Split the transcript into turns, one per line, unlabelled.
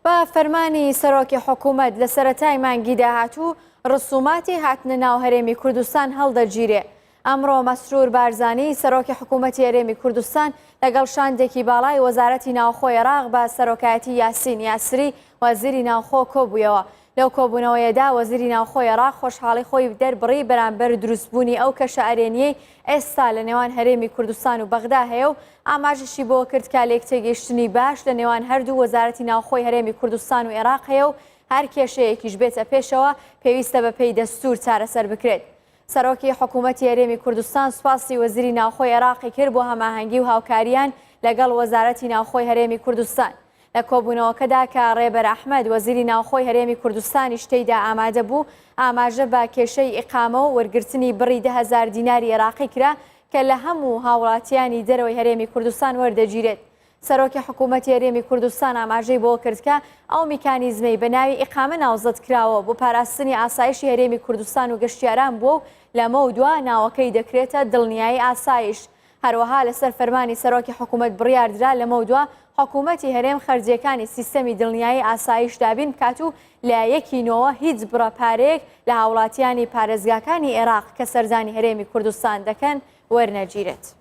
بە فەرمانی سەرۆکی حکوومەت لە سەرەتای مانگی داهاتوو ڕسوماتی هاتنە ناو هەرێمی کوردستان هەڵدەگیرێ. ئەمڕۆ مەسرور بارزانی سەرۆکی حکوومەتی هەرێمی کوردستان لەگەڵ شاندێکی باڵای وەزارەتی ناوخۆی عێراق بە سەرۆکایەتی یاسین یاسری وەزیری ناوخۆ کۆبوویەوە. لەو کۆبوونەوەیەدا وەزیری ناوخۆی عێراق خۆشحاڵی خۆی دەربڕی بەرامبەر دروستبوونی ئەو کەشە ئەرێنیەی ئێستا لە نێوان هەرێمی کوردستان و بەغدا هەیە و ئاماژشی بۆ کرد کالێک تێگەیشتنی باش لە نێوان هەردوو وەزارەتی ناوخۆی هەرێمی کوردستان و عێراق هەیە و هەر کێشەیەکیش بێتە پێشەوە پێویستە بە پێی دەستور چارەسەر بکرێت. سەرۆکی حکوومەتی هەرێمی کوردستان سوپاسی وەزیری ناوخۆی عێراقی کرد بۆ هەماهەنگی و هاوکاریان لەگەڵ وەزارەتی ناوخۆی هەرێمی کوردستان. لە کۆبوونەوەکەدا کە ڕێبەر ئەحمەد وەزیری ناوخۆی هەرێمی کوردستانی شتەیدا ئامادە بوو ئاماژە بە کێشەی ئیقامە و وەرگرتنی بڕی 10,000 دیناری عێراقی کرا کە لە هەموو هاوڵاتیانی دەرەوەی هەرێمی کوردستان وەردەگیرێت. سەرۆکی حکوومەتی هەرێمی کوردستان ئاماژەی بۆ کردکە ئەو میکانیزمەی بە ناوی ئیقامە ناوزەت کراوە بۆ پاراستنی ئاسایشی هەرێمی کوردستان و گەشتیاران بووە و لەمە و دوا ناوەکەی دەکرێتە دڵنیایی ئاسایش. هەروەها لەسەر فەرمانی سەرۆکی حکوومەت بڕیاردرا لەمە و دوا حکوومەتی هەرێم خەرجیەکانی سیستەمی دڵنیایی ئاسایش دابین بکات و لە یەکینەوە هیچ بڕەپارەیەک لە هاوڵاتیانی پارێزگاکانی عێراق کە سەرزانی هەرێمی کوردستان دەکەن وەرنەگیرێت.